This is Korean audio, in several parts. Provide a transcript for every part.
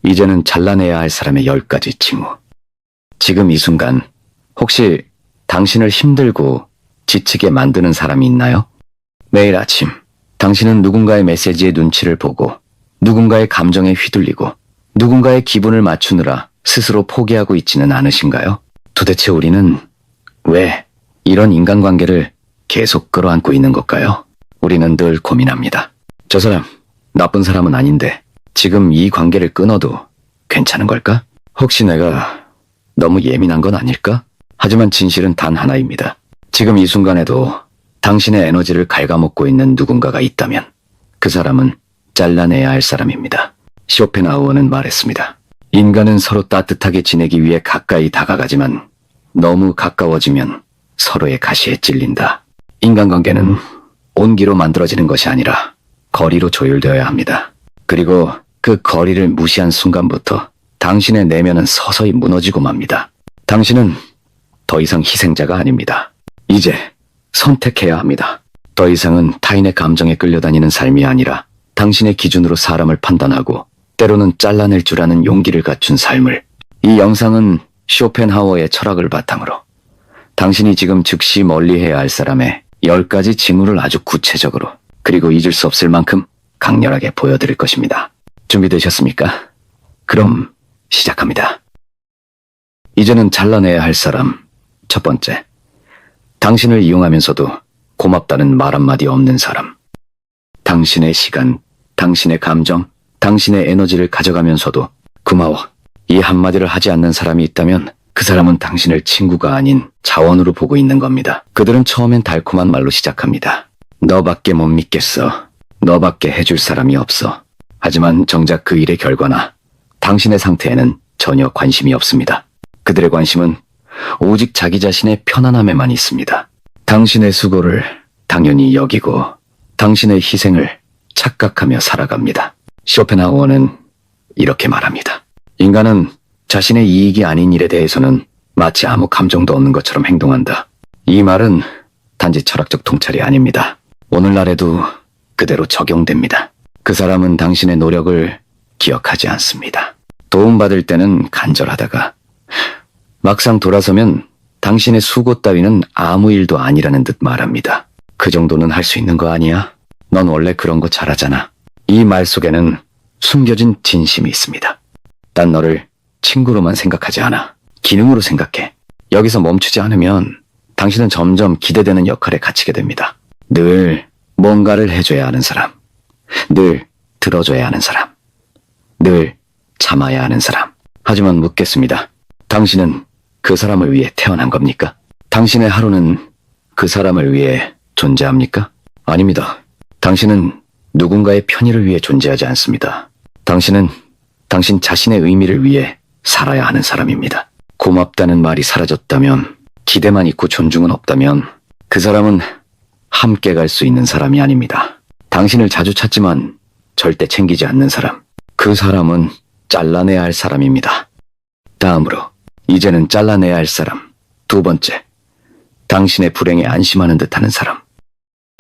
이제는 잘라내야 할 사람의 10가지 징후. 지금 이 순간 혹시 당신을 힘들고 지치게 만드는 사람이 있나요? 매일 아침 당신은 누군가의 메시지의 눈치를 보고 누군가의 감정에 휘둘리고 누군가의 기분을 맞추느라 스스로 포기하고 있지는 않으신가요? 도대체 우리는 왜 이런 인간관계를 계속 끌어안고 있는 걸까요? 우리는 늘 고민합니다. 저 사람 나쁜 사람은 아닌데 지금 이 관계를 끊어도 괜찮은 걸까? 혹시 내가 너무 예민한 건 아닐까? 하지만 진실은 단 하나입니다. 지금 이 순간에도 당신의 에너지를 갉아먹고 있는 누군가가 있다면 그 사람은 잘라내야 할 사람입니다. 쇼펜하우어는 말했습니다. 인간은 서로 따뜻하게 지내기 위해 가까이 다가가지만 너무 가까워지면 서로의 가시에 찔린다. 인간관계는 온기로 만들어지는 것이 아니라 거리로 조율되어야 합니다. 그리고 그 거리를 무시한 순간부터 당신의 내면은 서서히 무너지고 맙니다. 당신은 더 이상 희생자가 아닙니다. 이제 선택해야 합니다. 더 이상은 타인의 감정에 끌려다니는 삶이 아니라 당신의 기준으로 사람을 판단하고 때로는 잘라낼 줄 아는 용기를 갖춘 삶을. 이 영상은 쇼펜하우어의 철학을 바탕으로 당신이 지금 즉시 멀리해야 할 사람의 10가지 징후를 아주 구체적으로 그리고 잊을 수 없을 만큼 강렬하게 보여드릴 것입니다. 준비되셨습니까? 그럼 시작합니다. 이제는 잘라내야 할 사람. 첫 번째, 당신을 이용하면서도 고맙다는 말 한마디 없는 사람. 당신의 시간, 당신의 감정, 당신의 에너지를 가져가면서도 고마워, 이 한마디를 하지 않는 사람이 있다면 그 사람은 당신을 친구가 아닌 자원으로 보고 있는 겁니다. 그들은 처음엔 달콤한 말로 시작합니다. 너밖에 못 믿겠어. 너밖에 해줄 사람이 없어. 하지만 정작 그 일의 결과나 당신의 상태에는 전혀 관심이 없습니다. 그들의 관심은 오직 자기 자신의 편안함에만 있습니다. 당신의 수고를 당연히 여기고 당신의 희생을 착각하며 살아갑니다. 쇼펜하우어는 이렇게 말합니다. 인간은 자신의 이익이 아닌 일에 대해서는 마치 아무 감정도 없는 것처럼 행동한다. 이 말은 단지 철학적 통찰이 아닙니다. 오늘날에도 그대로 적용됩니다. 그 사람은 당신의 노력을 기억하지 않습니다. 도움받을 때는 간절하다가 막상 돌아서면 당신의 수고 따위는 아무 일도 아니라는 듯 말합니다. 그 정도는 할 수 있는 거 아니야? 넌 원래 그런 거 잘하잖아. 이 말 속에는 숨겨진 진심이 있습니다. 난 너를 친구로만 생각하지 않아. 기능으로 생각해. 여기서 멈추지 않으면 당신은 점점 기대되는 역할에 갇히게 됩니다. 늘 뭔가를 해줘야 하는 사람. 늘 들어줘야 하는 사람. 늘 참아야 하는 사람. 하지만 묻겠습니다. 당신은 그 사람을 위해 태어난 겁니까? 당신의 하루는 그 사람을 위해 존재합니까? 아닙니다. 당신은 누군가의 편의를 위해 존재하지 않습니다. 당신은 당신 자신의 의미를 위해 살아야 하는 사람입니다. 고맙다는 말이 사라졌다면, 기대만 있고 존중은 없다면 그 사람은 함께 갈 수 있는 사람이 아닙니다. 당신을 자주 찾지만 절대 챙기지 않는 사람. 그 사람은 잘라내야 할 사람입니다. 다음으로 이제는 잘라내야 할 사람. 두 번째, 당신의 불행에 안심하는 듯하는 사람.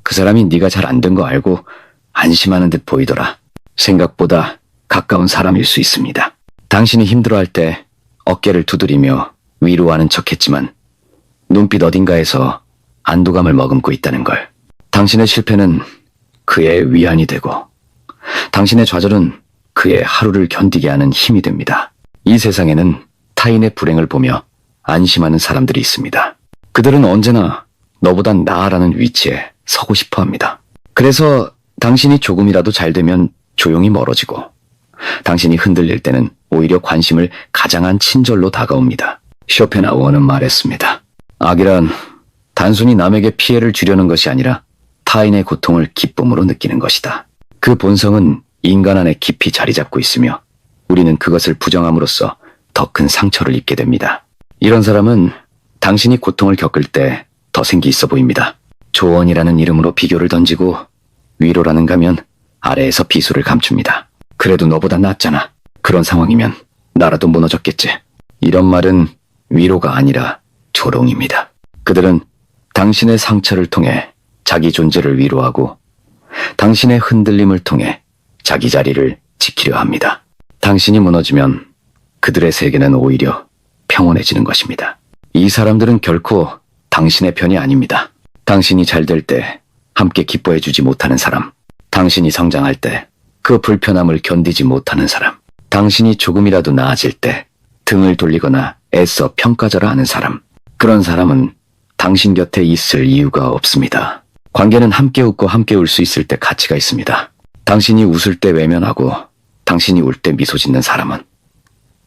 그 사람이 네가 잘 안 된 거 알고 안심하는 듯 보이더라. 생각보다 가까운 사람일 수 있습니다. 당신이 힘들어할 때 어깨를 두드리며 위로하는 척했지만 눈빛 어딘가에서 안도감을 머금고 있다는 걸. 당신의 실패는 그의 위안이 되고 당신의 좌절은 그의 하루를 견디게 하는 힘이 됩니다. 이 세상에는 타인의 불행을 보며 안심하는 사람들이 있습니다. 그들은 언제나 너보단 나아라는 위치에 서고 싶어 합니다. 그래서 당신이 조금이라도 잘 되면 조용히 멀어지고 당신이 흔들릴 때는 오히려 관심을 가장한 친절로 다가옵니다. 쇼펜하우어는 말했습니다. 악이란 단순히 남에게 피해를 주려는 것이 아니라 타인의 고통을 기쁨으로 느끼는 것이다. 그 본성은 인간 안에 깊이 자리 잡고 있으며 우리는 그것을 부정함으로써 더 큰 상처를 입게 됩니다. 이런 사람은 당신이 고통을 겪을 때 더 생기 있어 보입니다. 조언이라는 이름으로 비교를 던지고 위로라는 가면 아래에서 비수를 감춥니다. 그래도 너보다 낫잖아. 그런 상황이면 나라도 무너졌겠지. 이런 말은 위로가 아니라 조롱입니다. 그들은 당신의 상처를 통해 자기 존재를 위로하고 당신의 흔들림을 통해 자기 자리를 지키려 합니다. 당신이 무너지면 그들의 세계는 오히려 평온해지는 것입니다. 이 사람들은 결코 당신의 편이 아닙니다. 당신이 잘 될 때 함께 기뻐해주지 못하는 사람, 당신이 성장할 때 그 불편함을 견디지 못하는 사람, 당신이 조금이라도 나아질 때 등을 돌리거나 애써 평가절하 하는 사람, 그런 사람은 당신 곁에 있을 이유가 없습니다. 관계는 함께 웃고 함께 울 수 있을 때 가치가 있습니다. 당신이 웃을 때 외면하고 당신이 울 때 미소 짓는 사람은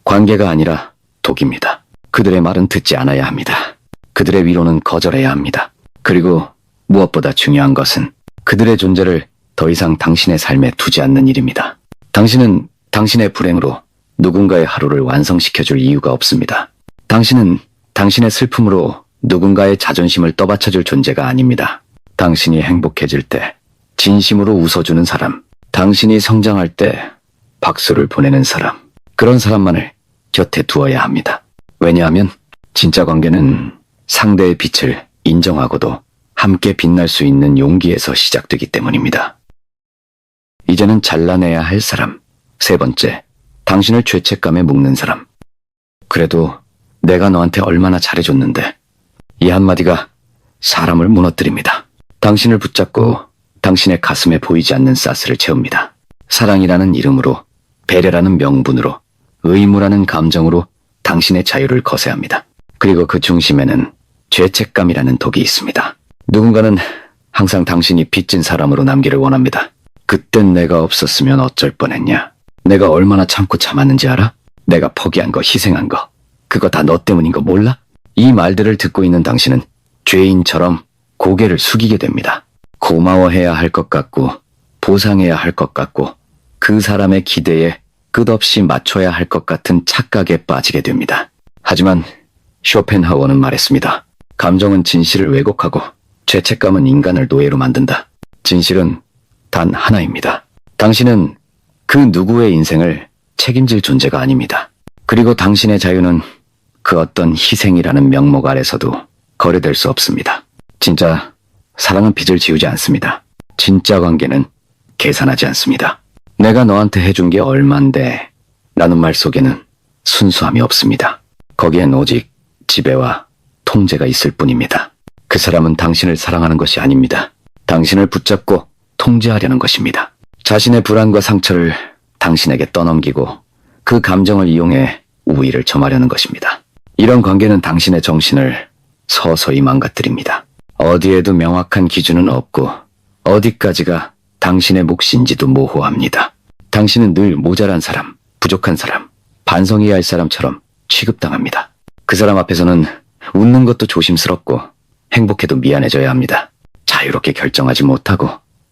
관계가 아니라 독입니다. 그들의 말은 듣지 않아야 합니다. 그들의 위로는 거절해야 합니다. 그리고 무엇보다 중요한 것은 그들의 존재를 더 이상 당신의 삶에 두지 않는 일입니다. 당신은 당신의 불행으로 누군가의 하루를 완성시켜줄 이유가 없습니다. 당신은 당신의 슬픔으로 누군가의 자존심을 떠받쳐줄 존재가 아닙니다. 당신이 행복해질 때 진심으로 웃어주는 사람, 당신이 성장할 때 박수를 보내는 사람, 그런 사람만을 곁에 두어야 합니다. 왜냐하면 진짜 관계는 상대의 빛을 인정하고도 함께 빛날 수 있는 용기에서 시작되기 때문입니다. 이제는 잘라내야 할 사람. 세 번째, 당신을 죄책감에 묶는 사람. 그래도 내가 너한테 얼마나 잘해줬는데. 이 한마디가 사람을 무너뜨립니다. 당신을 붙잡고 당신의 가슴에 보이지 않는 가스를 채웁니다. 사랑이라는 이름으로, 배려라는 명분으로, 의무라는 감정으로 당신의 자유를 거세합니다. 그리고 그 중심에는 죄책감이라는 독이 있습니다. 누군가는 항상 당신이 빚진 사람으로 남기를 원합니다. 그땐 내가 없었으면 어쩔 뻔했냐. 내가 얼마나 참고 참았는지 알아? 내가 포기한 거, 희생한 거, 그거 다 너 때문인 거 몰라? 이 말들을 듣고 있는 당신은 죄인처럼 고개를 숙이게 됩니다. 고마워해야 할 것 같고 보상해야 할 것 같고 그 사람의 기대에 끝없이 맞춰야 할 것 같은 착각에 빠지게 됩니다. 하지만 쇼펜하우어는 말했습니다. 감정은 진실을 왜곡하고 죄책감은 인간을 노예로 만든다. 진실은 단 하나입니다. 당신은 그 누구의 인생을 책임질 존재가 아닙니다. 그리고 당신의 자유는 그 어떤 희생이라는 명목 아래서도 거래될 수 없습니다. 진짜 사랑은 빚을 지우지 않습니다. 진짜 관계는 계산하지 않습니다. 내가 너한테 해준 게 얼만데 라는 말 속에는 순수함이 없습니다. 거기엔 오직 지배와 통제가 있을 뿐입니다. 그 사람은 당신을 사랑하는 것이 아닙니다. 당신을 붙잡고 통제하려는 것입니다. 자신의 불안과 상처를 당신에게 떠넘기고 그 감정을 이용해 우위를 점하려는 것입니다. 이런 관계는 당신의 정신을 서서히 망가뜨립니다. 어디에도 명확한 기준은 없고 어디까지가 당신의 몫인지도 모호합니다. 당신은 늘 모자란 사람, 부족한 사람, 반성해야 할 사람처럼 취급당합니다. 그 사람 앞에서는 웃는 것도 조심스럽고 행복해도 미안해져야 합니다. 자유롭게 결정하지 못하고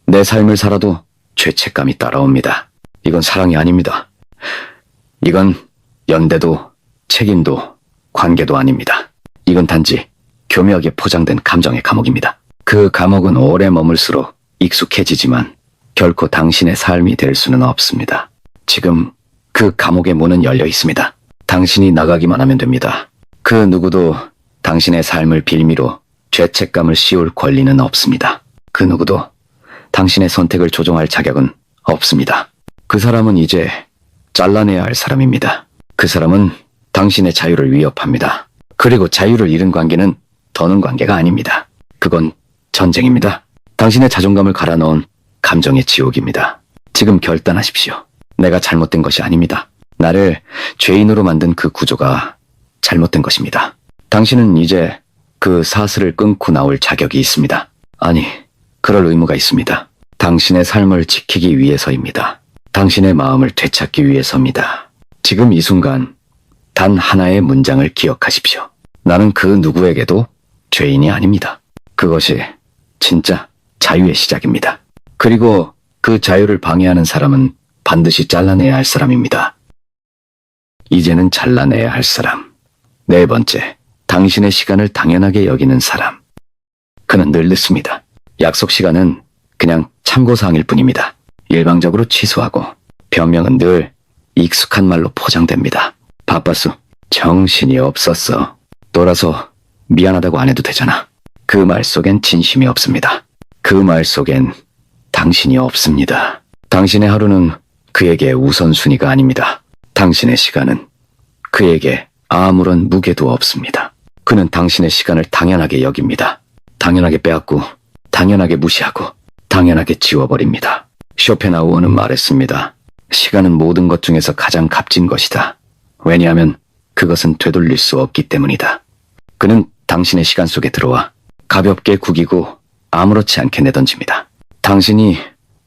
내 삶을 살아도 죄책감이 따라옵니다. 이건 사랑이 아닙니다. 이건 연대도 책임도 관계도 아닙니다. 이건 단지 교묘하게 포장된 감정의 감옥입니다. 그 감옥은 오래 머물수록 익숙해지지만 결코 당신의 삶이 될 수는 없습니다. 지금 그 감옥의 문은 열려 있습니다. 당신이 나가기만 하면 됩니다. 그 누구도 당신의 삶을 빌미로 죄책감을 씌울 권리는 없습니다. 그 누구도 당신의 선택을 조종할 자격은 없습니다. 그 사람은 이제 잘라내야 할 사람입니다. 그 사람은 당신의 자유를 위협합니다. 그리고 자유를 잃은 관계는 더는 관계가 아닙니다. 그건 전쟁입니다. 당신의 자존감을 갈아넣은 감정의 지옥입니다. 지금 결단하십시오. 내가 잘못된 것이 아닙니다. 나를 죄인으로 만든 그 구조가 잘못된 것입니다. 당신은 이제 그 사슬을 끊고 나올 자격이 있습니다. 아니, 그럴 의무가 있습니다. 당신의 삶을 지키기 위해서입니다. 당신의 마음을 되찾기 위해서입니다. 지금 이 순간 단 하나의 문장을 기억하십시오. 나는 그 누구에게도 죄인이 아닙니다. 그것이 진짜 자유의 시작입니다. 그리고 그 자유를 방해하는 사람은 반드시 잘라내야 할 사람입니다. 이제는 잘라내야 할 사람. 네 번째, 당신의 시간을 당연하게 여기는 사람. 그는 늘 늦습니다. 약속 시간은 그냥 참고사항일 뿐입니다. 일방적으로 취소하고 변명은 늘 익숙한 말로 포장됩니다. 바빴어. 정신이 없었어. 놀아서 미안하다고 안 해도 되잖아. 그 말 속엔 진심이 없습니다. 그 말 속엔 당신이 없습니다. 당신의 하루는 그에게 우선순위가 아닙니다. 당신의 시간은 그에게 아무런 무게도 없습니다. 그는 당신의 시간을 당연하게 여깁니다. 당연하게 빼앗고, 당연하게 무시하고, 당연하게 지워버립니다. 쇼펜하우어는 말했습니다. 시간은 모든 것 중에서 가장 값진 것이다. 왜냐하면 그것은 되돌릴 수 없기 때문이다. 그는 당신의 시간 속에 들어와 가볍게 구기고 아무렇지 않게 내던집니다. 당신이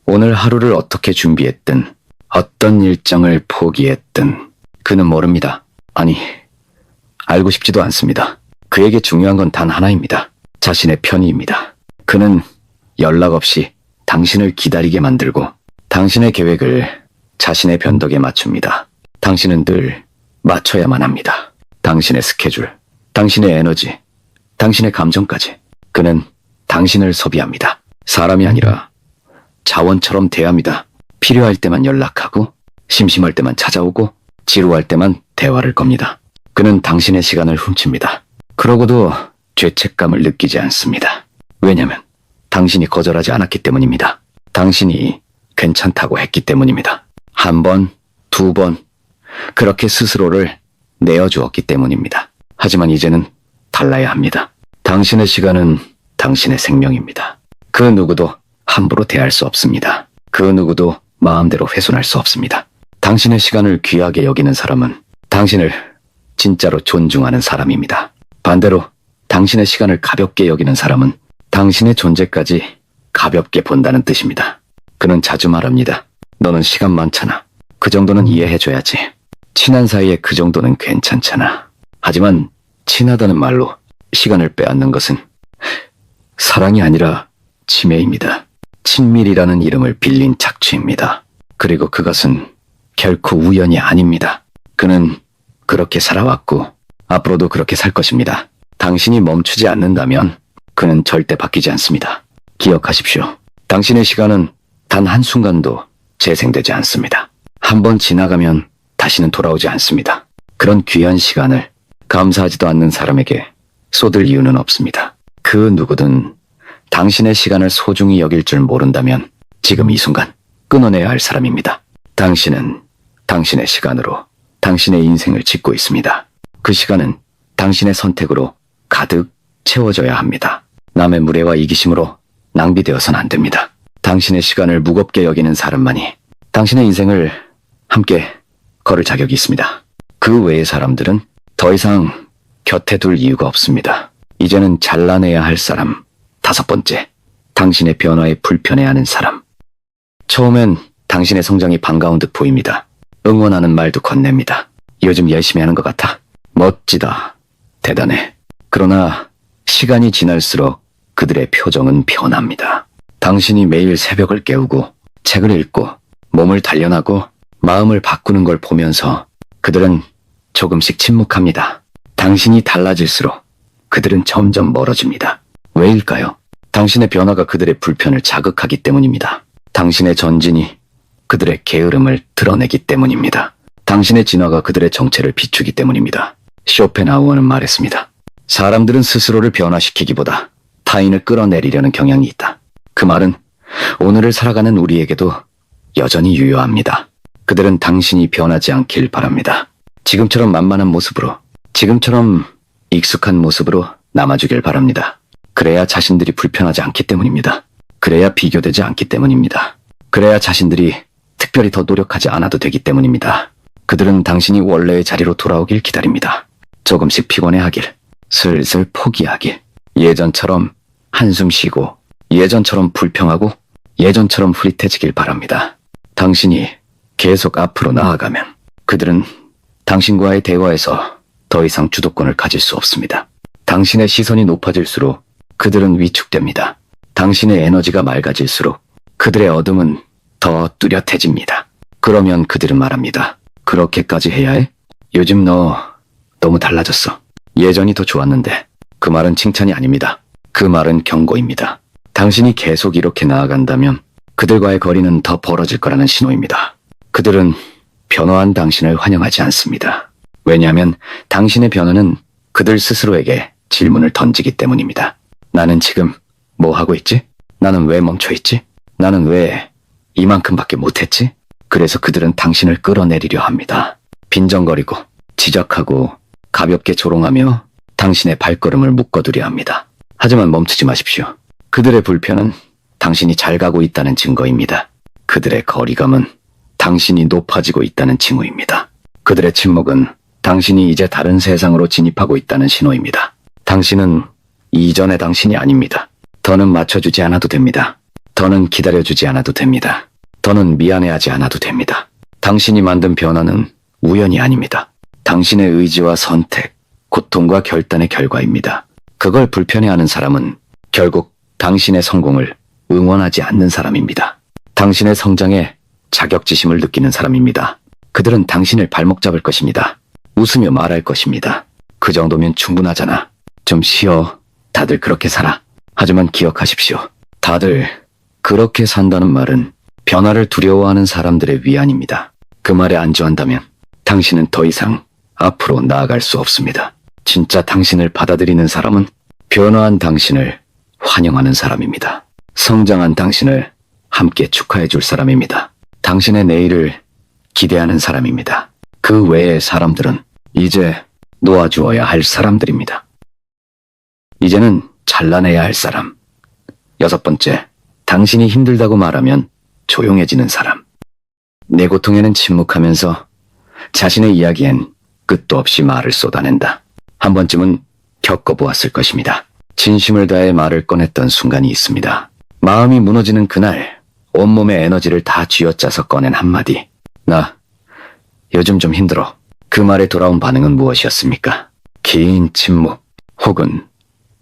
오늘 하루를 어떻게 준비했든 어떤 일정을 포기했든 그는 모릅니다. 아니, 알고 싶지도 않습니다. 그에게 중요한 건 단 하나입니다. 자신의 편의입니다. 그는 연락 없이 당신을 기다리게 만들고 당신의 계획을 자신의 변덕에 맞춥니다. 당신은 늘 맞춰야만 합니다. 당신의 스케줄, 당신의 에너지, 당신의 감정까지. 그는 당신을 소비합니다. 사람이 아니라 자원처럼 대합니다. 필요할 때만 연락하고 심심할 때만 찾아오고 지루할 때만 대화를 겁니다. 그는 당신의 시간을 훔칩니다. 그러고도 죄책감을 느끼지 않습니다. 왜냐면 당신이 거절하지 않았기 때문입니다. 당신이 괜찮다고 했기 때문입니다. 한 번, 두 번, 그렇게 스스로를 내어주었기 때문입니다. 하지만 이제는 달라야 합니다. 당신의 시간은 당신의 생명입니다. 그 누구도 함부로 대할 수 없습니다. 그 누구도 마음대로 훼손할 수 없습니다. 당신의 시간을 귀하게 여기는 사람은 당신을 진짜로 존중하는 사람입니다. 반대로 당신의 시간을 가볍게 여기는 사람은 당신의 존재까지 가볍게 본다는 뜻입니다. 그는 자주 말합니다. 너는 시간 많잖아. 그 정도는 이해해줘야지. 친한 사이에 그 정도는 괜찮잖아. 하지만 친하다는 말로 시간을 빼앗는 것은 사랑이 아니라 침해입니다. 친밀이라는 이름을 빌린 착취입니다. 그리고 그것은 결코 우연이 아닙니다. 그는 그렇게 살아왔고 앞으로도 그렇게 살 것입니다. 당신이 멈추지 않는다면 그는 절대 바뀌지 않습니다. 기억하십시오. 당신의 시간은 단 한순간도 재생되지 않습니다. 한 번 지나가면 다시는 돌아오지 않습니다. 그런 귀한 시간을 감사하지도 않는 사람에게 쏟을 이유는 없습니다. 그 누구든 당신의 시간을 소중히 여길 줄 모른다면 지금 이 순간 끊어내야 할 사람입니다. 당신은 당신의 시간으로 당신의 인생을 짓고 있습니다. 그 시간은 당신의 선택으로 가득 채워져야 합니다. 남의 무례와 이기심으로 낭비되어서는 안 됩니다. 당신의 시간을 무겁게 여기는 사람만이 당신의 인생을 함께 걸을 자격이 있습니다. 그 외의 사람들은 더 이상 곁에 둘 이유가 없습니다. 이제는 잘라내야 할 사람. 다섯 번째, 당신의 변화에 불편해하는 사람. 처음엔 당신의 성장이 반가운 듯 보입니다. 응원하는 말도 건넵니다. 요즘 열심히 하는 것 같아. 멋지다. 대단해. 그러나 시간이 지날수록 그들의 표정은 변합니다. 당신이 매일 새벽을 깨우고 책을 읽고 몸을 단련하고 마음을 바꾸는 걸 보면서 그들은 조금씩 침묵합니다. 당신이 달라질수록 그들은 점점 멀어집니다. 왜일까요? 당신의 변화가 그들의 불편을 자극하기 때문입니다. 당신의 전진이 그들의 게으름을 드러내기 때문입니다. 당신의 진화가 그들의 정체를 비추기 때문입니다. 쇼펜하우어는 말했습니다. 사람들은 스스로를 변화시키기보다 타인을 끌어내리려는 경향이 있다. 그 말은 오늘을 살아가는 우리에게도 여전히 유효합니다. 그들은 당신이 변하지 않길 바랍니다. 지금처럼 만만한 모습으로, 지금처럼 익숙한 모습으로 남아주길 바랍니다. 그래야 자신들이 불편하지 않기 때문입니다. 그래야 비교되지 않기 때문입니다. 그래야 자신들이 특별히 더 노력하지 않아도 되기 때문입니다. 그들은 당신이 원래의 자리로 돌아오길 기다립니다. 조금씩 피곤해하길, 슬슬 포기하길, 예전처럼 한숨 쉬고, 예전처럼 불평하고, 예전처럼 흐릿해지길 바랍니다. 당신이 계속 앞으로 나아가면 그들은 당신과의 대화에서 더 이상 주도권을 가질 수 없습니다. 당신의 시선이 높아질수록 그들은 위축됩니다. 당신의 에너지가 맑아질수록 그들의 어둠은 더 뚜렷해집니다. 그러면 그들은 말합니다. 그렇게까지 해야 해? 요즘 너 너무 달라졌어. 예전이 더 좋았는데. 그 말은 칭찬이 아닙니다. 그 말은 경고입니다. 당신이 계속 이렇게 나아간다면 그들과의 거리는 더 벌어질 거라는 신호입니다. 그들은 변화한 당신을 환영하지 않습니다. 왜냐하면 당신의 변화는 그들 스스로에게 질문을 던지기 때문입니다. 나는 지금 뭐 하고 있지? 나는 왜 멈춰 있지? 나는 왜 이만큼밖에 못했지? 그래서 그들은 당신을 끌어내리려 합니다. 빈정거리고 지적하고 가볍게 조롱하며 당신의 발걸음을 묶어두려 합니다. 하지만 멈추지 마십시오. 그들의 불편은 당신이 잘 가고 있다는 증거입니다. 그들의 거리감은 당신이 높아지고 있다는 징후입니다. 그들의 침묵은 당신이 이제 다른 세상으로 진입하고 있다는 신호입니다. 당신은 이전의 당신이 아닙니다. 더는 맞춰주지 않아도 됩니다. 더는 기다려주지 않아도 됩니다. 더는 미안해하지 않아도 됩니다. 당신이 만든 변화는 우연이 아닙니다. 당신의 의지와 선택, 고통과 결단의 결과입니다. 그걸 불편해하는 사람은 결국 당신의 성공을 응원하지 않는 사람입니다. 당신의 성장에 자격지심을 느끼는 사람입니다. 그들은 당신을 발목 잡을 것입니다. 웃으며 말할 것입니다. 그 정도면 충분하잖아. 좀 쉬어. 다들 그렇게 살아. 하지만 기억하십시오. 다들 그렇게 산다는 말은 변화를 두려워하는 사람들의 위안입니다. 그 말에 안주한다면 당신은 더 이상 앞으로 나아갈 수 없습니다. 진짜 당신을 받아들이는 사람은 변화한 당신을 환영하는 사람입니다. 성장한 당신을 함께 축하해 줄 사람입니다. 당신의 내일을 기대하는 사람입니다. 그 외의 사람들은 이제 놓아주어야 할 사람들입니다. 이제는 잘라내야 할 사람. 6번째, 당신이 힘들다고 말하면 조용해지는 사람. 내 고통에는 침묵하면서 자신의 이야기엔 끝도 없이 말을 쏟아낸다. 한 번쯤은 겪어보았을 것입니다. 진심을 다해 말을 꺼냈던 순간이 있습니다. 마음이 무너지는 그날 온몸의 에너지를 다 쥐어짜서 꺼낸 한마디. 나 요즘 좀 힘들어. 그 말에 돌아온 반응은 무엇이었습니까? 긴 침묵 혹은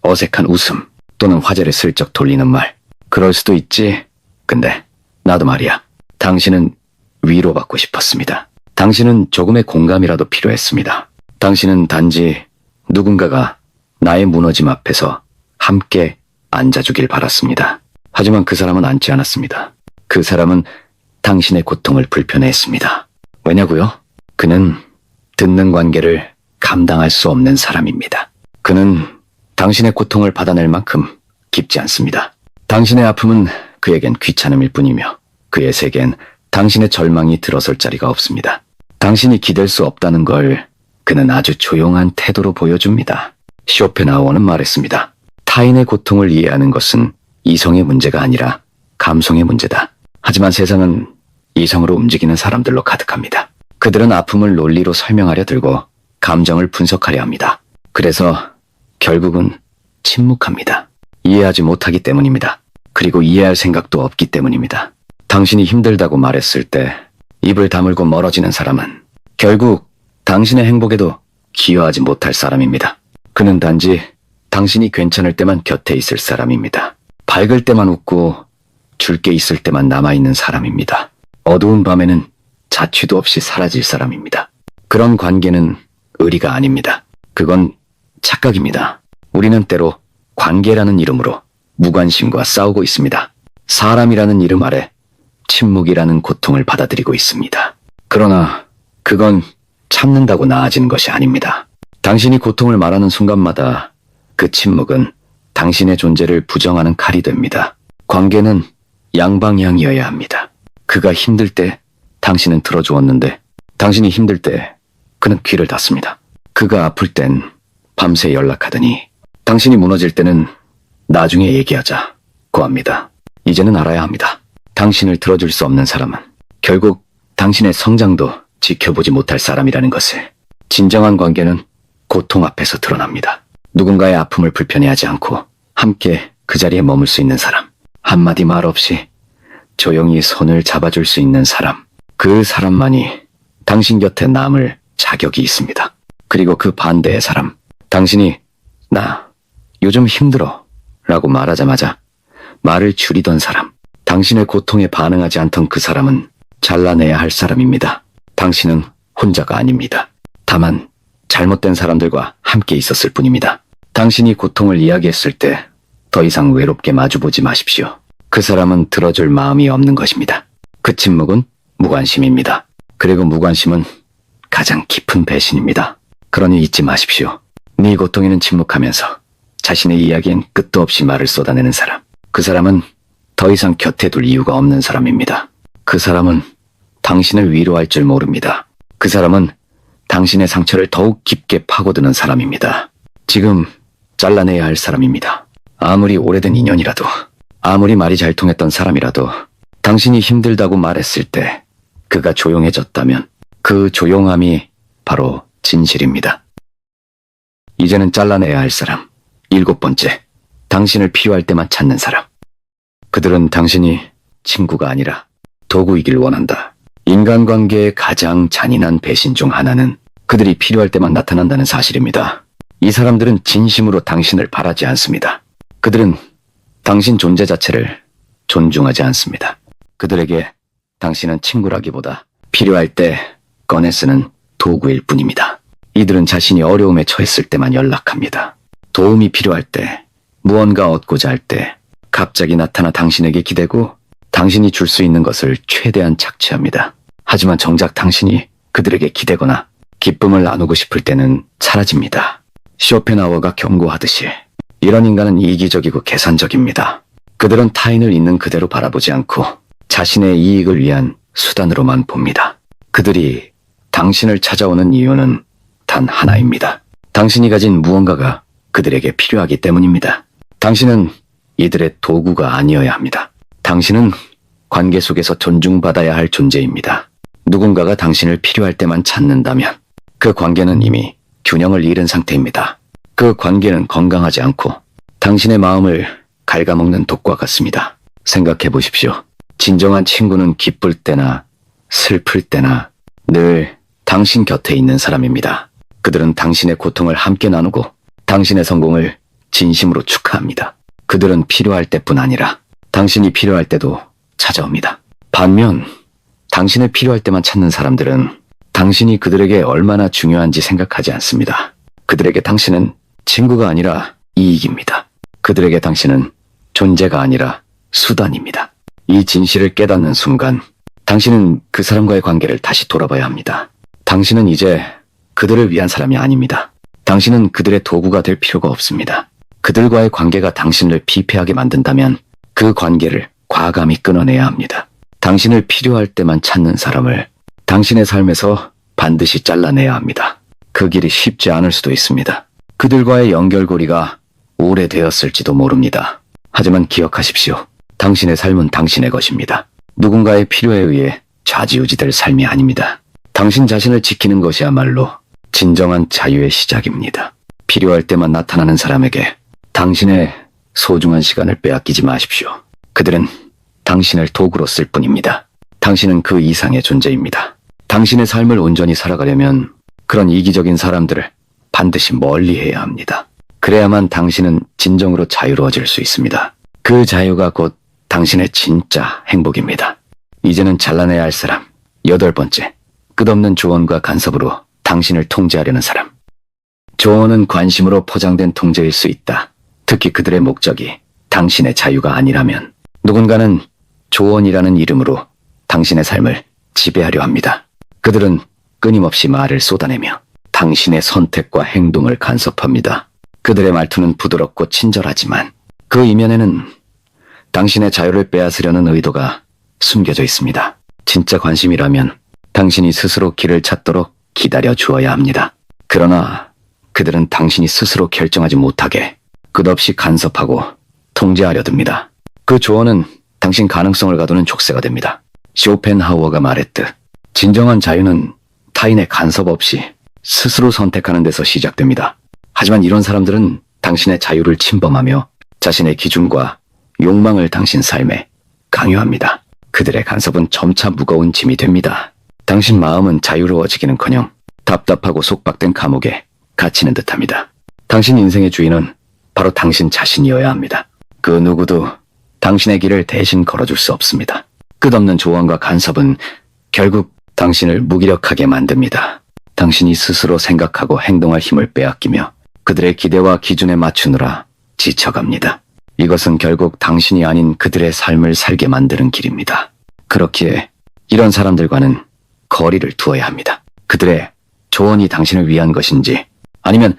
어색한 웃음 또는 화제를 슬쩍 돌리는 말. 그럴 수도 있지. 근데 나도 말이야. 당신은 위로받고 싶었습니다. 당신은 조금의 공감이라도 필요했습니다. 당신은 단지 누군가가 나의 무너짐 앞에서 함께 앉아주길 바랐습니다. 하지만 그 사람은 앉지 않았습니다. 그 사람은 당신의 고통을 불편해했습니다. 왜냐고요? 그는 듣는 관계를 감당할 수 없는 사람입니다. 그는 당신의 고통을 받아낼 만큼 깊지 않습니다. 당신의 아픔은 그에겐 귀찮음일 뿐이며 그의 세계엔 당신의 절망이 들어설 자리가 없습니다. 당신이 기댈 수 없다는 걸 그는 아주 조용한 태도로 보여줍니다. 쇼펜하우어는 말했습니다. 타인의 고통을 이해하는 것은 이성의 문제가 아니라 감성의 문제다. 하지만 세상은 이성으로 움직이는 사람들로 가득합니다. 그들은 아픔을 논리로 설명하려 들고 감정을 분석하려 합니다. 그래서 결국은 침묵합니다. 이해하지 못하기 때문입니다. 그리고 이해할 생각도 없기 때문입니다. 당신이 힘들다고 말했을 때 입을 다물고 멀어지는 사람은 결국 당신의 행복에도 기여하지 못할 사람입니다. 그는 단지 당신이 괜찮을 때만 곁에 있을 사람입니다. 밝을 때만 웃고 줄 게 있을 때만 남아있는 사람입니다. 어두운 밤에는 자취도 없이 사라질 사람입니다. 그런 관계는 의리가 아닙니다. 그건 착각입니다. 우리는 때로 관계라는 이름으로 무관심과 싸우고 있습니다. 사람이라는 이름 아래 침묵이라는 고통을 받아들이고 있습니다. 그러나 그건 참는다고 나아지는 것이 아닙니다. 당신이 고통을 말하는 순간마다 그 침묵은 당신의 존재를 부정하는 칼이 됩니다. 관계는 양방향이어야 합니다. 그가 힘들 때 당신은 들어주었는데 당신이 힘들 때 그는 귀를 닫습니다. 그가 아플 땐 밤새 연락하더니 당신이 무너질 때는 나중에 얘기하자고 합니다. 이제는 알아야 합니다. 당신을 들어줄 수 없는 사람은 결국 당신의 성장도 지켜보지 못할 사람이라는 것을. 진정한 관계는 고통 앞에서 드러납니다. 누군가의 아픔을 불편해하지 않고 함께 그 자리에 머물 수 있는 사람. 한마디 말 없이 조용히 손을 잡아줄 수 있는 사람. 그 사람만이 당신 곁에 남을 자격이 있습니다. 그리고 그 반대의 사람. 당신이 나 요즘 힘들어 라고 말하자마자 말을 줄이던 사람. 당신의 고통에 반응하지 않던 그 사람은 잘라내야 할 사람입니다. 당신은 혼자가 아닙니다. 다만 잘못된 사람들과 함께 있었을 뿐입니다. 당신이 고통을 이야기했을 때 더 이상 외롭게 마주보지 마십시오. 그 사람은 들어줄 마음이 없는 것입니다. 그 침묵은 무관심입니다. 그리고 무관심은 가장 깊은 배신입니다. 그러니 잊지 마십시오. 네 고통에는 침묵하면서 자신의 이야기엔 끝도 없이 말을 쏟아내는 사람. 그 사람은 더 이상 곁에 둘 이유가 없는 사람입니다. 그 사람은 당신을 위로할 줄 모릅니다. 그 사람은 당신의 상처를 더욱 깊게 파고드는 사람입니다. 지금 잘라내야 할 사람입니다. 아무리 오래된 인연이라도, 아무리 말이 잘 통했던 사람이라도 당신이 힘들다고 말했을 때 그가 조용해졌다면 그 조용함이 바로 진실입니다. 이제는 잘라내야 할 사람. 7번째, 당신을 필요할 때만 찾는 사람. 그들은 당신이 친구가 아니라 도구이길 원한다. 인간관계의 가장 잔인한 배신 중 하나는 그들이 필요할 때만 나타난다는 사실입니다. 이 사람들은 진심으로 당신을 바라지 않습니다. 그들은 당신 존재 자체를 존중하지 않습니다. 그들에게 당신은 친구라기보다 필요할 때 꺼내 쓰는 도구일 뿐입니다. 이들은 자신이 어려움에 처했을 때만 연락합니다. 도움이 필요할 때, 무언가 얻고자 할 때 갑자기 나타나 당신에게 기대고 당신이 줄 수 있는 것을 최대한 착취합니다. 하지만 정작 당신이 그들에게 기대거나 기쁨을 나누고 싶을 때는 사라집니다. 쇼펜하우어가 경고하듯이 이런 인간은 이기적이고 계산적입니다. 그들은 타인을 있는 그대로 바라보지 않고 자신의 이익을 위한 수단으로만 봅니다. 그들이 당신을 찾아오는 이유는 단 하나입니다. 당신이 가진 무언가가 그들에게 필요하기 때문입니다. 당신은 이들의 도구가 아니어야 합니다. 당신은 관계 속에서 존중받아야 할 존재입니다. 누군가가 당신을 필요할 때만 찾는다면 그 관계는 이미 균형을 잃은 상태입니다. 그 관계는 건강하지 않고 당신의 마음을 갉아먹는 독과 같습니다. 생각해 보십시오. 진정한 친구는 기쁠 때나 슬플 때나 늘 당신 곁에 있는 사람입니다. 그들은 당신의 고통을 함께 나누고 당신의 성공을 진심으로 축하합니다. 그들은 필요할 때뿐 아니라 당신이 필요할 때도 찾아옵니다. 반면 당신을 필요할 때만 찾는 사람들은 당신이 그들에게 얼마나 중요한지 생각하지 않습니다. 그들에게 당신은 친구가 아니라 이익입니다. 그들에게 당신은 존재가 아니라 수단입니다. 이 진실을 깨닫는 순간 당신은 그 사람과의 관계를 다시 돌아봐야 합니다. 당신은 이제 그들을 위한 사람이 아닙니다. 당신은 그들의 도구가 될 필요가 없습니다. 그들과의 관계가 당신을 피폐하게 만든다면 그 관계를 과감히 끊어내야 합니다. 당신을 필요할 때만 찾는 사람을 당신의 삶에서 반드시 잘라내야 합니다. 그 길이 쉽지 않을 수도 있습니다. 그들과의 연결고리가 오래되었을지도 모릅니다. 하지만 기억하십시오. 당신의 삶은 당신의 것입니다. 누군가의 필요에 의해 좌지우지될 삶이 아닙니다. 당신 자신을 지키는 것이야말로 진정한 자유의 시작입니다. 필요할 때만 나타나는 사람에게 당신의 소중한 시간을 빼앗기지 마십시오. 그들은 당신을 도구로 쓸 뿐입니다. 당신은 그 이상의 존재입니다. 당신의 삶을 온전히 살아가려면 그런 이기적인 사람들을 반드시 멀리해야 합니다. 그래야만 당신은 진정으로 자유로워질 수 있습니다. 그 자유가 곧 당신의 진짜 행복입니다. 이제는 잘라내야 할 사람. 8번째, 끝없는 조언과 간섭으로 당신을 통제하려는 사람. 조언은 관심으로 포장된 통제일 수 있다. 특히 그들의 목적이 당신의 자유가 아니라면 누군가는 조언이라는 이름으로 당신의 삶을 지배하려 합니다. 그들은 끊임없이 말을 쏟아내며 당신의 선택과 행동을 간섭합니다. 그들의 말투는 부드럽고 친절하지만 그 이면에는 당신의 자유를 빼앗으려는 의도가 숨겨져 있습니다. 진짜 관심이라면 당신이 스스로 길을 찾도록 기다려 주어야 합니다. 그러나 그들은 당신이 스스로 결정하지 못하게 끝없이 간섭하고 통제하려 듭니다. 그 조언은 당신 가능성을 가두는 족쇄가 됩니다. 쇼펜하우어가 말했듯 진정한 자유는 타인의 간섭 없이 스스로 선택하는 데서 시작됩니다. 하지만 이런 사람들은 당신의 자유를 침범하며 자신의 기준과 욕망을 당신 삶에 강요합니다. 그들의 간섭은 점차 무거운 짐이 됩니다. 당신 마음은 자유로워지기는커녕 답답하고 속박된 감옥에 갇히는 듯합니다. 당신 인생의 주인은 바로 당신 자신이어야 합니다. 그 누구도 당신의 길을 대신 걸어줄 수 없습니다. 끝없는 조언과 간섭은 결국 당신을 무기력하게 만듭니다. 당신이 스스로 생각하고 행동할 힘을 빼앗기며 그들의 기대와 기준에 맞추느라 지쳐갑니다. 이것은 결국 당신이 아닌 그들의 삶을 살게 만드는 길입니다. 그렇기에 이런 사람들과는 거리를 두어야 합니다. 그들의 조언이 당신을 위한 것인지 아니면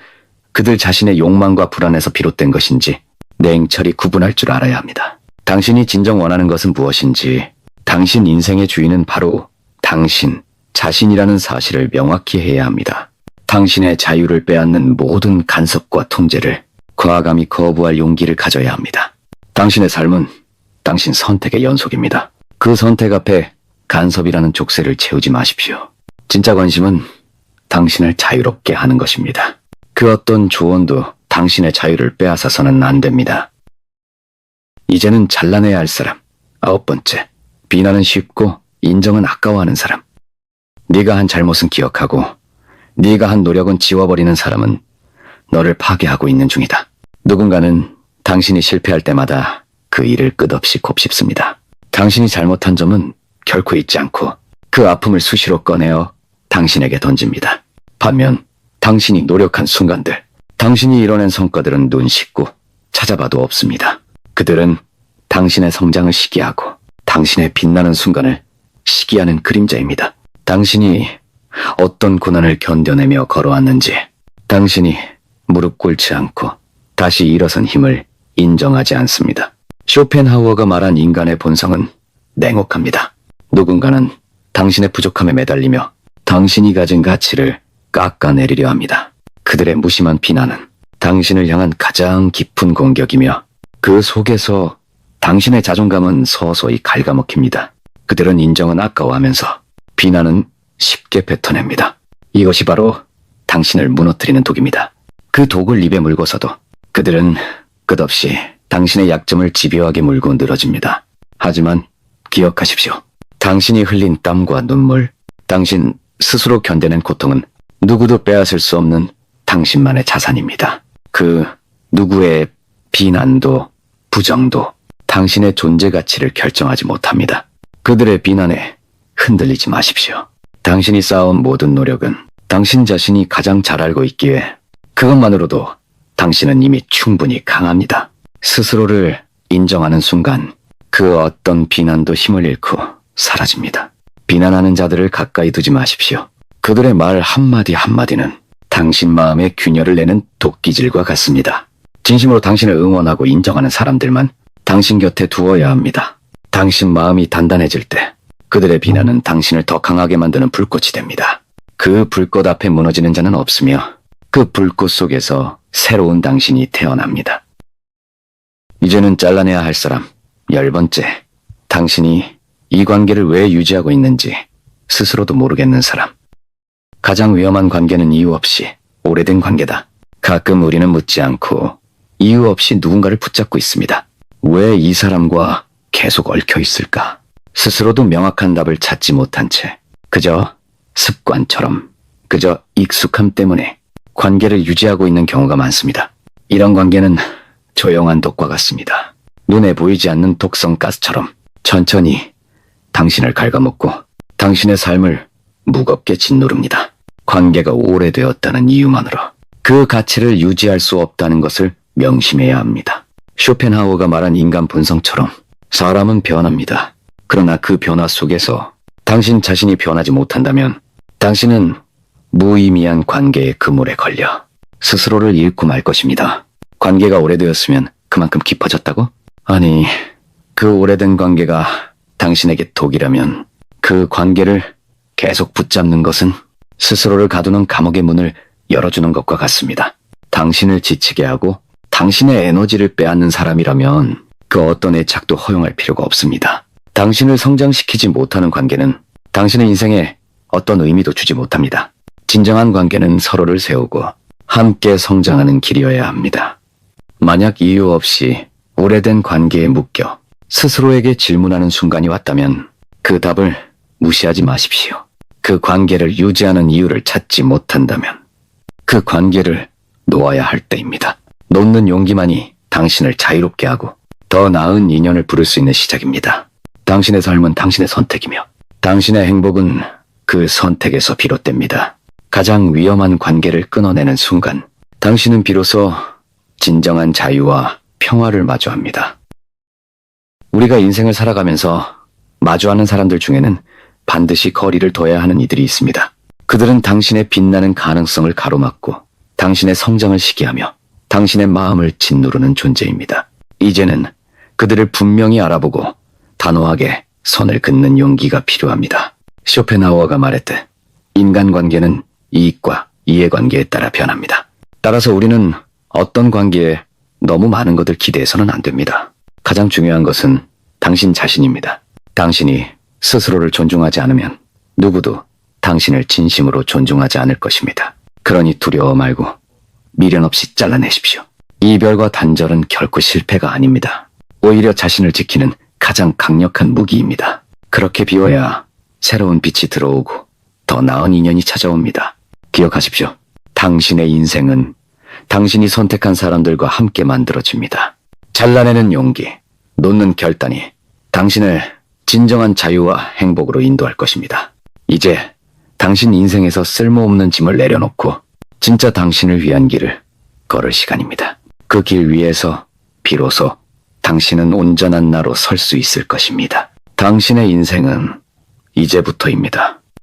그들 자신의 욕망과 불안에서 비롯된 것인지 냉철히 구분할 줄 알아야 합니다. 당신이 진정 원하는 것은 무엇인지, 당신 인생의 주인은 바로 당신, 자신이라는 사실을 명확히 해야 합니다. 당신의 자유를 빼앗는 모든 간섭과 통제를 과감히 거부할 용기를 가져야 합니다. 당신의 삶은 당신 선택의 연속입니다. 그 선택 앞에 간섭이라는 족쇄를 채우지 마십시오. 진짜 관심은 당신을 자유롭게 하는 것입니다. 그 어떤 조언도 당신의 자유를 빼앗아서는 안 됩니다. 이제는 잘라내야 할 사람. 9번째, 비난은 쉽고 인정은 아까워하는 사람. 네가 한 잘못은 기억하고 네가 한 노력은 지워버리는 사람은 너를 파괴하고 있는 중이다. 누군가는 당신이 실패할 때마다 그 일을 끝없이 곱씹습니다. 당신이 잘못한 점은 결코 잊지 않고 그 아픔을 수시로 꺼내어 당신에게 던집니다. 반면 당신이 노력한 순간들, 당신이 이뤄낸 성과들은 눈 씻고 찾아봐도 없습니다. 그들은 당신의 성장을 시기하고 당신의 빛나는 순간을 시기하는 그림자입니다. 당신이 어떤 고난을 견뎌내며 걸어왔는지, 당신이 무릎 꿇지 않고 다시 일어선 힘을 인정하지 않습니다. 쇼펜하우어가 말한 인간의 본성은 냉혹합니다. 누군가는 당신의 부족함에 매달리며 당신이 가진 가치를 깎아내리려 합니다. 그들의 무심한 비난은 당신을 향한 가장 깊은 공격이며 그 속에서 당신의 자존감은 서서히 갉아먹힙니다. 그들은 인정은 아까워하면서 비난은 쉽게 뱉어냅니다. 이것이 바로 당신을 무너뜨리는 독입니다. 그 독을 입에 물고서도 그들은 끝없이 당신의 약점을 집요하게 물고 늘어집니다. 하지만 기억하십시오. 당신이 흘린 땀과 눈물, 당신 스스로 견뎌낸 고통은 누구도 빼앗을 수 없는 당신만의 자산입니다. 그 누구의 비난도 부정도 당신의 존재 가치를 결정하지 못합니다. 그들의 비난에 흔들리지 마십시오. 당신이 쌓아온 모든 노력은 당신 자신이 가장 잘 알고 있기에 그것만으로도 당신은 이미 충분히 강합니다. 스스로를 인정하는 순간 그 어떤 비난도 힘을 잃고 사라집니다. 비난하는 자들을 가까이 두지 마십시오. 그들의 말 한마디 한마디는 당신 마음에 균열을 내는 도끼질과 같습니다. 진심으로 당신을 응원하고 인정하는 사람들만 당신 곁에 두어야 합니다. 당신 마음이 단단해질 때 그들의 비난은 당신을 더 강하게 만드는 불꽃이 됩니다. 그 불꽃 앞에 무너지는 자는 없으며 그 불꽃 속에서 새로운 당신이 태어납니다. 이제는 잘라내야 할 사람. 10번째, 당신이 이 관계를 왜 유지하고 있는지 스스로도 모르겠는 사람. 가장 위험한 관계는 이유 없이 오래된 관계다. 가끔 우리는 묻지 않고 이유 없이 누군가를 붙잡고 있습니다. 왜 이 사람과 계속 얽혀 있을까? 스스로도 명확한 답을 찾지 못한 채 그저 습관처럼, 그저 익숙함 때문에 관계를 유지하고 있는 경우가 많습니다. 이런 관계는 조용한 독과 같습니다. 눈에 보이지 않는 독성 가스처럼 천천히 당신을 갉아먹고 당신의 삶을 무겁게 짓누릅니다. 관계가 오래되었다는 이유만으로 그 가치를 유지할 수 없다는 것을 명심해야 합니다. 쇼펜하우어가 말한 인간 본성처럼 사람은 변합니다. 그러나 그 변화 속에서 당신 자신이 변하지 못한다면 당신은 무의미한 관계의 그물에 걸려 스스로를 잃고 말 것입니다. 관계가 오래되었으면 그만큼 깊어졌다고? 아니, 그 오래된 관계가 당신에게 독이라면 그 관계를 계속 붙잡는 것은 스스로를 가두는 감옥의 문을 열어주는 것과 같습니다. 당신을 지치게 하고 당신의 에너지를 빼앗는 사람이라면 그 어떤 애착도 허용할 필요가 없습니다. 당신을 성장시키지 못하는 관계는 당신의 인생에 어떤 의미도 주지 못합니다. 진정한 관계는 서로를 세우고 함께 성장하는 길이어야 합니다. 만약 이유 없이 오래된 관계에 묶여 스스로에게 질문하는 순간이 왔다면 그 답을 무시하지 마십시오. 그 관계를 유지하는 이유를 찾지 못한다면 그 관계를 놓아야 할 때입니다. 놓는 용기만이 당신을 자유롭게 하고 더 나은 인연을 부를 수 있는 시작입니다. 당신의 삶은 당신의 선택이며 당신의 행복은 그 선택에서 비롯됩니다. 가장 위험한 관계를 끊어내는 순간 당신은 비로소 진정한 자유와 평화를 마주합니다. 우리가 인생을 살아가면서 마주하는 사람들 중에는 반드시 거리를 둬야 하는 이들이 있습니다. 그들은 당신의 빛나는 가능성을 가로막고 당신의 성장을 시기하며 당신의 마음을 짓누르는 존재입니다. 이제는 그들을 분명히 알아보고 단호하게 선을 긋는 용기가 필요합니다. 쇼펜하우어가 말했듯 인간관계는 이익과 이해관계에 따라 변합니다. 따라서 우리는 어떤 관계에 너무 많은 것을 기대해서는 안 됩니다. 가장 중요한 것은 당신 자신입니다. 당신이 스스로를 존중하지 않으면 누구도 당신을 진심으로 존중하지 않을 것입니다. 그러니 두려워 말고 미련 없이 잘라내십시오. 이별과 단절은 결코 실패가 아닙니다. 오히려 자신을 지키는 가장 강력한 무기입니다. 그렇게 비워야 새로운 빛이 들어오고 더 나은 인연이 찾아옵니다. 기억하십시오. 당신의 인생은 당신이 선택한 사람들과 함께 만들어집니다. 잘라내는 용기, 놓는 결단이 당신을 진정한 자유와 행복으로 인도할 것입니다. 이제 당신 인생에서 쓸모없는 짐을 내려놓고 진짜 당신을 위한 길을 걸을 시간입니다. 그 길 위에서 비로소 당신은 온전한 나로 설 수 있을 것입니다. 당신의 인생은 이제부터입니다.